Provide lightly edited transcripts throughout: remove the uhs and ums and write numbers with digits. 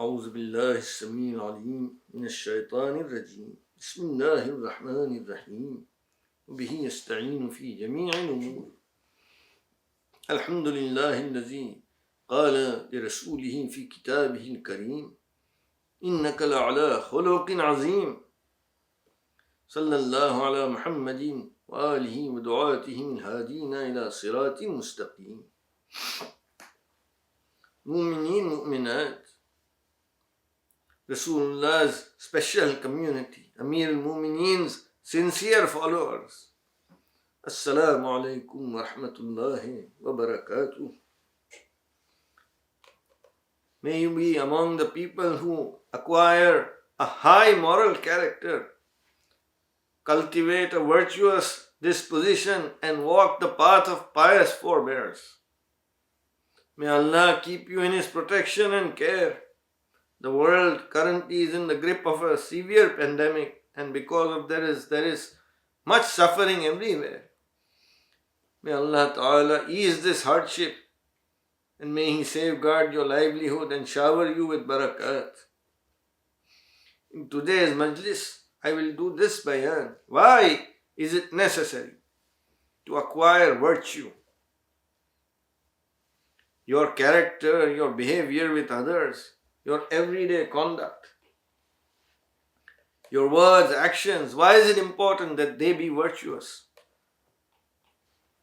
أعوذ بالله السميع العليم من الشيطان الرجيم بسم الله الرحمن الرحيم وبه يستعين في جميع الأمور الحمد لله الذي قال لرسوله في كتابه الكريم إنك لعلى خلق عظيم صلى الله على محمد وآله ودعاته الهادين إلى صراط مستقيم. Mu'mineen, Mu'minat, Rasulullah's special community, Amir al-Mu'mineen's sincere followers. Assalamu alaikum wa rahmatullahi wa barakatuh. May you be among the people who acquire a high moral character, cultivate a virtuous disposition, and walk the path of pious forbearance. May Allah keep you in His protection and care. The world currently is in the grip of a severe pandemic, and because of there is much suffering everywhere. May Allah Ta'ala ease this hardship, and may He safeguard your livelihood and shower you with barakat. In today's Majlis, I will do this bayan. Why is it necessary to acquire virtue? Your character, your behavior with others, your everyday conduct, your words, actions. Why is it important that they be virtuous?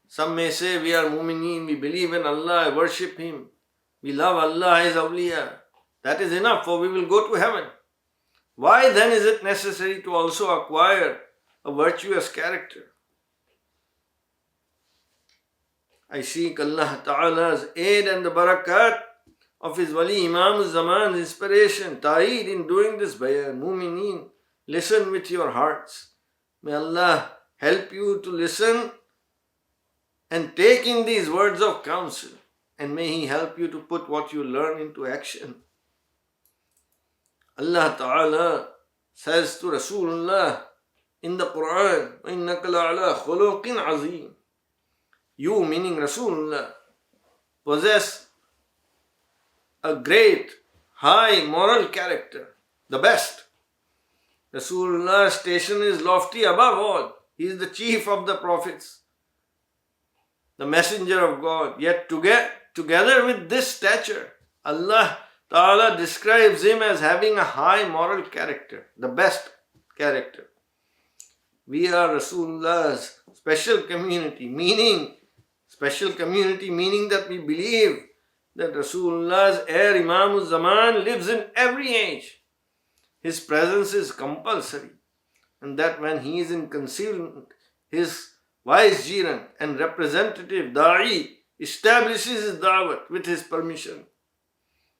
Some may say we are Mumineen, we believe in Allah, worship Him, we love Allah, His Awliya. That is enough, for we will go to heaven. Why then is it necessary to also acquire a virtuous character? I seek Allah Ta'ala's aid and the barakat of His Wali Imam al-Zaman's inspiration, ta'eed in doing this bayan. Mu'mineen, listen with your hearts. May Allah help you to listen and take in these words of counsel, and may He help you to put what you learn into action. Allah Ta'ala says to Rasulullah in the Qur'an, وَإِنَّكَ لَعَلَى خُلُقٍ عَظِيمٍ. You, meaning Rasulullah, possess a great, high moral character, the best. Rasulullah's station is lofty above all. He is the chief of the prophets, the messenger of God. Yet together with this stature, Allah Ta'ala describes him as having a high moral character, the best character. We are Rasulullah's special community, meaning that we believe that Rasulullah's heir Imam al-Zaman lives in every age. His presence is compulsory, and that when he is in concealment, his vicegerent and representative Da'i establishes his Dawat with his permission.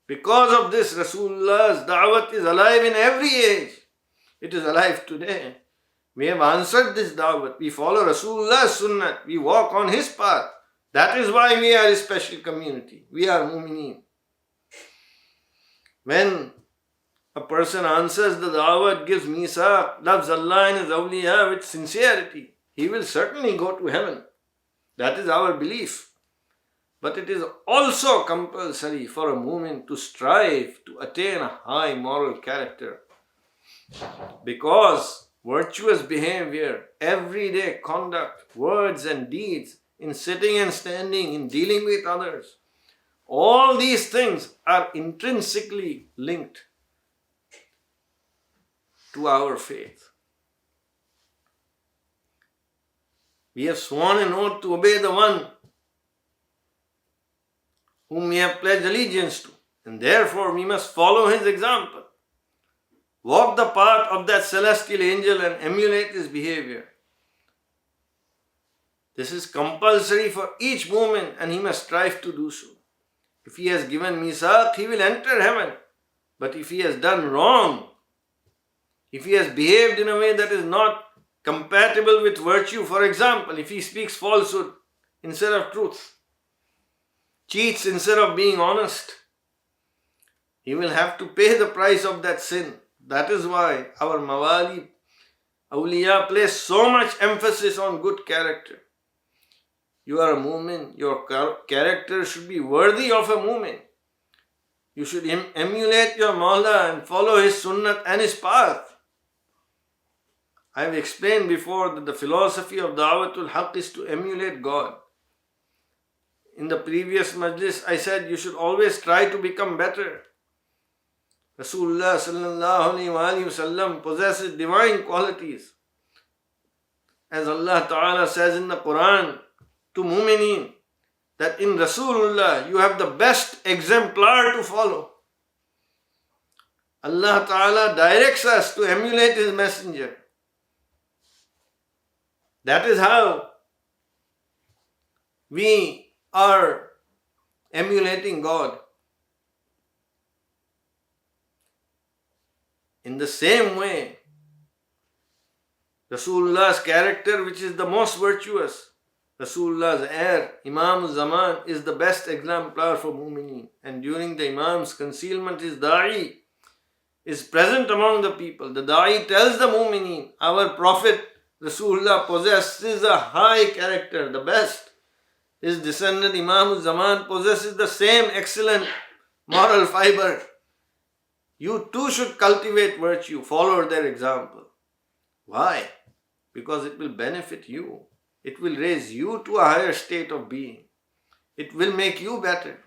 Because of this, Rasulullah's Dawat is alive in every age. It is alive today. We have answered this Dawat. We follow Rasulullah's Sunnah. We walk on his path. That is why we are a special community. We are Mu'mineen. When a person answers the Dawat, gives Misaq, loves Allah and His Awliya with sincerity, he will certainly go to heaven. That is our belief. But it is also compulsory for a Mumin to strive to attain a high moral character. Because virtuous behavior, everyday conduct, words and deeds, in sitting and standing, in dealing with others, all these things are intrinsically linked to our faith. We have sworn an oath to obey the one whom we have pledged allegiance to, and therefore we must follow his example. Walk the path of that celestial angel and emulate his behavior. This is compulsory for each Mumin, and he must strive to do so. If he has given Misaq, he will enter heaven. But if he has done wrong, if he has behaved in a way that is not compatible with virtue, for example, if he speaks falsehood instead of truth, cheats instead of being honest, he will have to pay the price of that sin. That is why our Mawali Awliya place so much emphasis on good character. You are a Mumin, your character should be worthy of a Mumin. You should emulate your Mawla and follow his sunnat and his path. I have explained before that the philosophy of Dawat al Haq is to emulate God. In the previous Majlis, I said you should always try to become better. Rasulullah SAW possesses divine qualities. As Allah Ta'ala says in the Qur'an to Mumin, that in Rasulullah you have the best exemplar to follow. Allah Ta'ala directs us to emulate his messenger. That is how we are emulating God. In the same way, Rasulullah's character, which is the most virtuous, Rasulullah's heir, Imam Zabaan, is the best exemplar for Mu'mineen. And during the Imam's concealment, his Da'i is present among the people. The Da'i tells the Mu'mineen, our Prophet Rasulullah possesses a high character, the best. His descendant Imam Zabaan possesses the same excellent moral fiber. You too should cultivate virtue, follow their example. Why? Because it will benefit you. It will raise you to a higher state of being. It will make you better.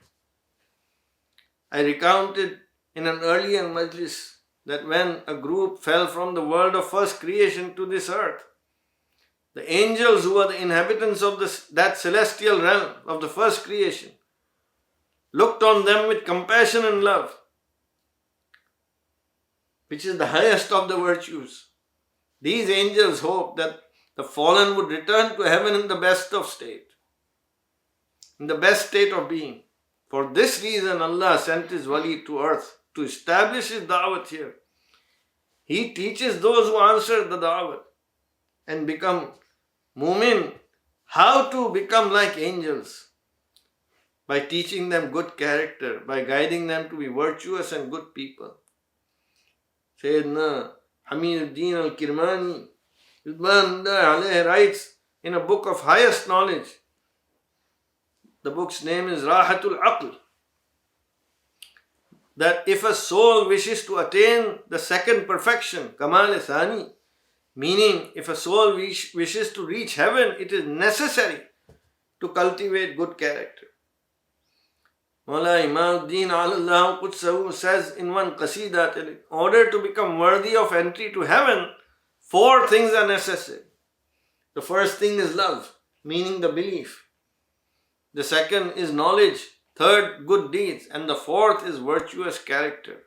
I recounted in an earlier Majlis that when a group fell from the world of first creation to this earth, the angels who are the inhabitants of that celestial realm of the first creation looked on them with compassion and love, which is the highest of the virtues. These angels hoped that the fallen would return to heaven in the best of state, in the best state of being. For this reason, Allah sent His wali to earth to establish His da'wat here. He teaches those who answer the da'wat and become Mumin how to become like angels, by teaching them good character, by guiding them to be virtuous and good people. Syedna Al-Kirmani writes in a book of highest knowledge. The book's name is Rahatul Aql. That if a soul wishes to attain the second perfection, Kamal Thani, meaning if a soul wishes to reach heaven, it is necessary to cultivate good character. Mawla Imamuddin Allah Qudsahu says in one qasida that in order to become worthy of entry to heaven, 4 things are necessary. The first thing is love, meaning the belief. The second is knowledge. Third, good deeds. And the fourth is virtuous character.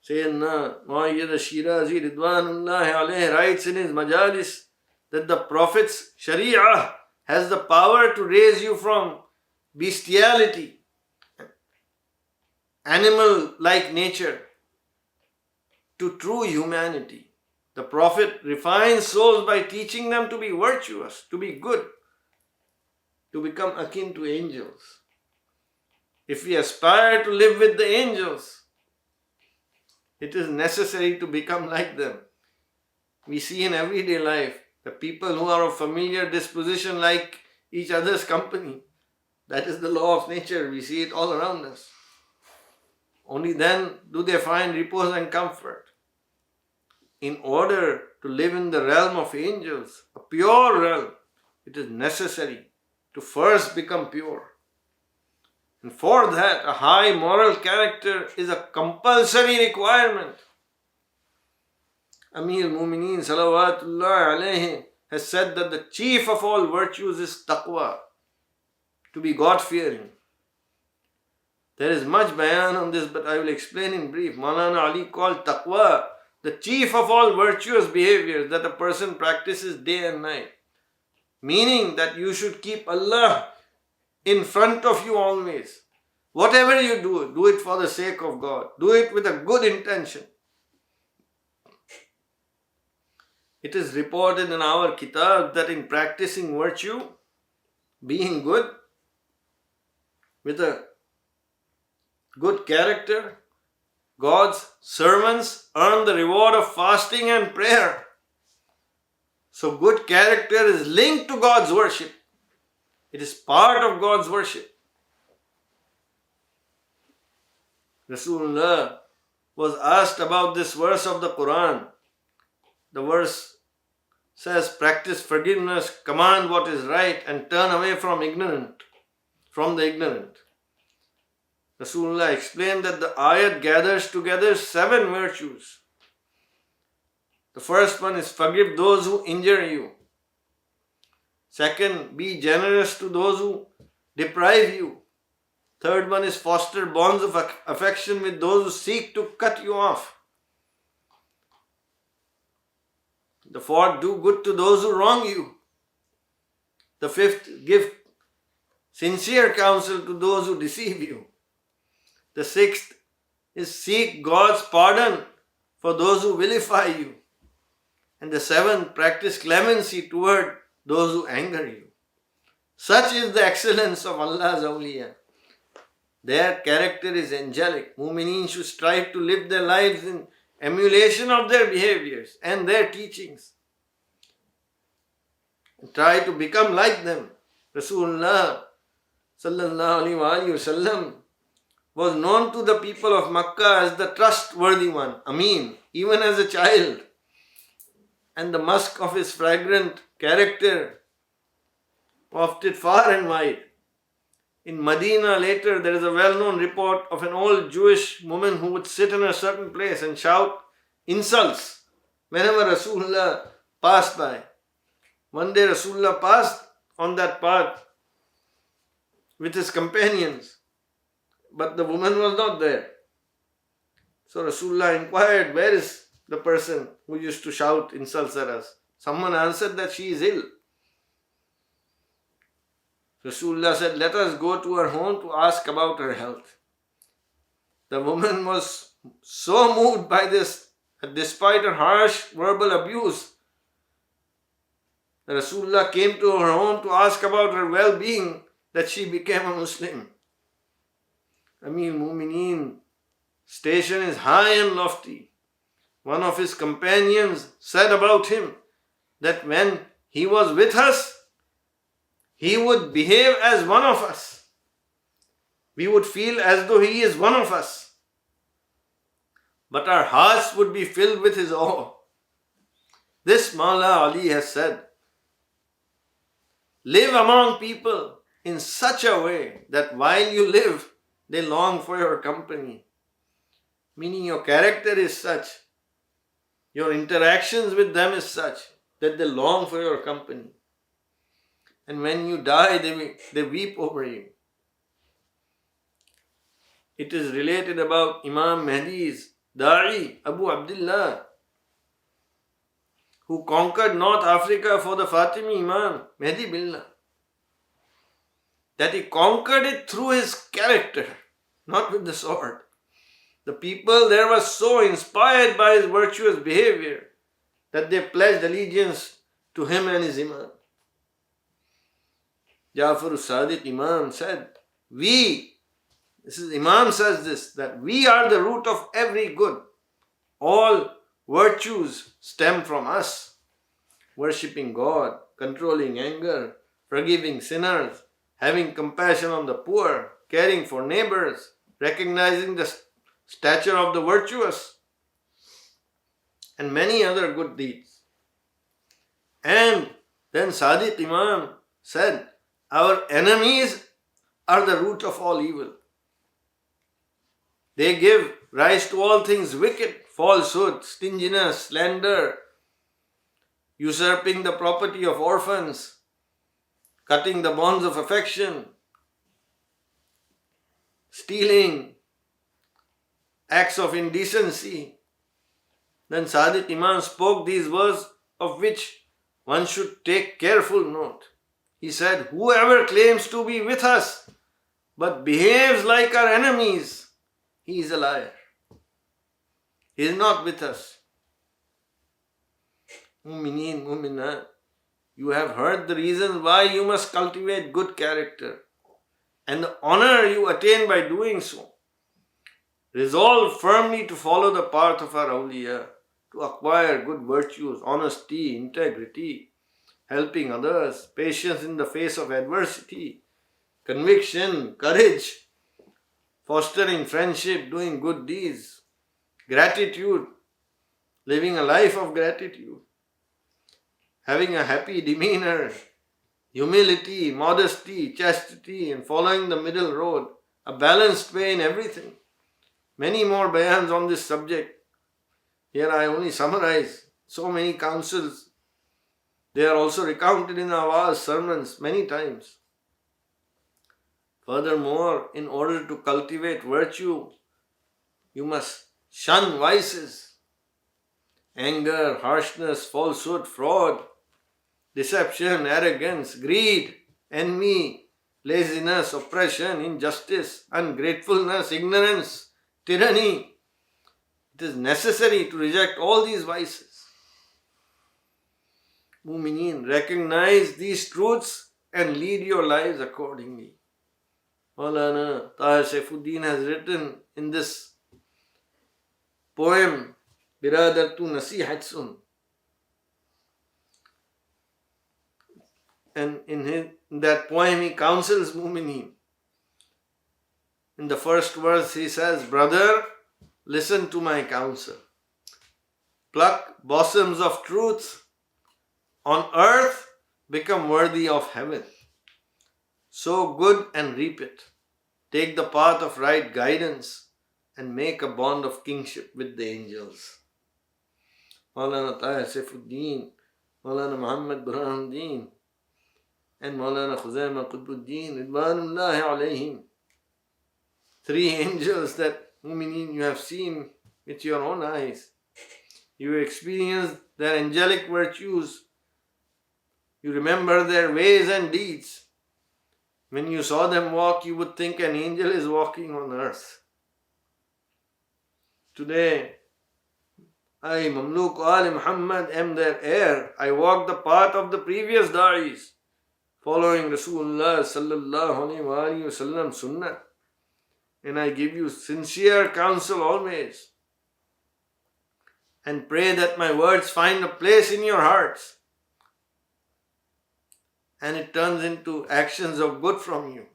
Syedna Muayyad al-Shirazi Ridwanullahi alayhi writes in his Majalis that the Prophet's Sharia has the power to raise you from bestiality, animal-like nature, to true humanity. The Prophet refines souls by teaching them to be virtuous, to be good, to become akin to angels. If we aspire to live with the angels, it is necessary to become like them. We see in everyday life the people who are of familiar disposition like each other's company. That is the law of nature. We see it all around us. Only then do they find repose and comfort. In order to live in the realm of angels, a pure realm, it is necessary to first become pure. And for that, a high moral character is a compulsory requirement. Amir Mu'mineen Salawatullah alayhi has said that the chief of all virtues is taqwa, to be God-fearing. There is much bayan on this, but I will explain in brief. Maulana Ali called taqwa the chief of all virtuous behaviors that a person practices day and night. Meaning that you should keep Allah in front of you always. Whatever you do it for the sake of God. Do it with a good intention. It is reported in our kitab that in practicing virtue, being good, with a good character, God's servants earn the reward of fasting and prayer. So good character is linked to God's worship. It is part of God's worship. Rasulullah was asked about this verse of the Quran. The verse says, practice forgiveness, command what is right, and turn away from the ignorant. Rasulullah explained that the ayat gathers together 7 virtues. The first one is forgive those who injure you. Second, be generous to those who deprive you. Third one is foster bonds of affection with those who seek to cut you off. The fourth, do good to those who wrong you. The fifth, give sincere counsel to those who deceive you. The sixth is seek God's pardon for those who vilify you. And the seventh, practice clemency toward those who anger you. Such is the excellence of Allah's Awliya. Their character is angelic. Mu'mineen should strive to live their lives in emulation of their behaviors and their teachings. And try to become like them. Rasulullah sallallahu alaihi wasallam was known to the people of Makkah as the trustworthy one, Ameen, even as a child. And the musk of his fragrant character wafted far and wide. In Medina later, there is a well-known report of an old Jewish woman who would sit in a certain place and shout insults whenever Rasulullah passed by. One day Rasulullah passed on that path with his companions, but the woman was not there. So Rasulullah inquired, where is the person who used to shout insults at us? Someone answered that she is ill. Rasulullah said, let us go to her home to ask about her health. The woman was so moved by this that despite her harsh verbal abuse, Rasulullah came to her home to ask about her well-being, that she became a Muslim. Mu'mineen station is high and lofty. One of his companions said about him that when he was with us, he would behave as one of us. We would feel as though he is one of us. But our hearts would be filled with his awe. This Mawla Ali has said, live among people in such a way that while you live, they long for your company. Meaning your character is such, your interactions with them is such that they long for your company. And when you die, they weep over you. It is related about Imam Mahdi's Da'i, Abu Abdullah, who conquered North Africa for the Fatemi Imam, Mahdi Billah. That he conquered it through his character, not with the sword. The people there were so inspired by his virtuous behavior that they pledged allegiance to him and his Imam. Ja'far as-Sadiq Imam said, Imam says this, that we are the root of every good. All virtues stem from us. Worshipping God, controlling anger, forgiving sinners, having compassion on the poor, caring for neighbors, recognizing the stature of the virtuous, and many other good deeds. And then Sadiq Imam said, our enemies are the root of all evil. They give rise to all things wicked, falsehood, stinginess, slander, usurping the property of orphans, cutting the bonds of affection, stealing, acts of indecency. Then Sadiq Imam spoke these words of which one should take careful note. He said, whoever claims to be with us but behaves like our enemies, he is a liar. He is not with us. Mu'mineen, Mu'minat, you have heard the reasons why you must cultivate good character and the honor you attain by doing so. Resolve firmly to follow the path of our Awliya, to acquire good virtues, honesty, integrity, helping others, patience in the face of adversity, conviction, courage, fostering friendship, doing good deeds, gratitude, living a life of gratitude, having a happy demeanor, humility, modesty, chastity, and following the middle road, a balanced way in everything. Many more bayans on this subject. Here I only summarize so many counsels. They are also recounted in our sermons many times. Furthermore, in order to cultivate virtue, you must shun vices, anger, harshness, falsehood, fraud, deception, arrogance, greed, envy, laziness, oppression, injustice, ungratefulness, ignorance, tyranny. It is necessary to reject all these vices. Mu'mineen, recognize these truths and lead your lives accordingly. Maulana Taher Fakhruddin has written in this poem, Biradartu Nasihatsun. And in that poem he counsels Mu'mineen. In the first verse he says, "Brother, listen to my counsel. Pluck blossoms of truth on earth, become worthy of heaven. Sow good and reap it. Take the path of right guidance and make a bond of kingship with the angels." Maulana Taher Fakhruddin, Maulana Muhammad Burhanuddin, and Maulana Khuzaima Qutbuddin, Ridwanullahi alayhim. Three angels that, Mu'mineen, you have seen with your own eyes. You experienced their angelic virtues. You remember their ways and deeds. When you saw them walk, you would think an angel is walking on earth. Today, I, Mamluk Ali Muhammad, am their heir. I walk the path of the previous da'is, following Rasulullah SAW sunnah. And I give you sincere counsel always. And pray that my words find a place in your hearts. And it turns into actions of good from you.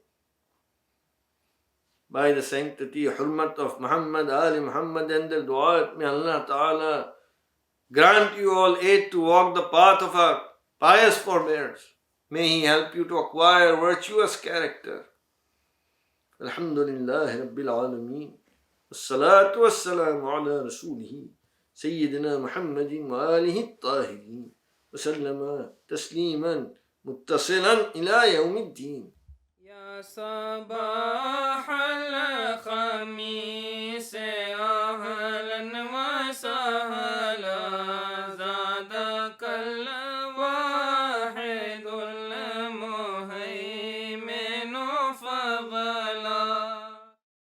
By the sanctity, hurmat of Muhammad, Ali Muhammad and their Dawat, may Allah Ta'ala grant you all aid to walk the path of our pious forebears. May He help you to acquire virtuous character. Alhamdulillahi Rabbil Alameen. Wassalatu wassalamu ala Rasulihi Sayyidina Muhammadin wa alihi at-tahirin. Wasallama tasliman muttasilan ila yawmiddin. Ya sabah al-khamis ahlan wa sahlan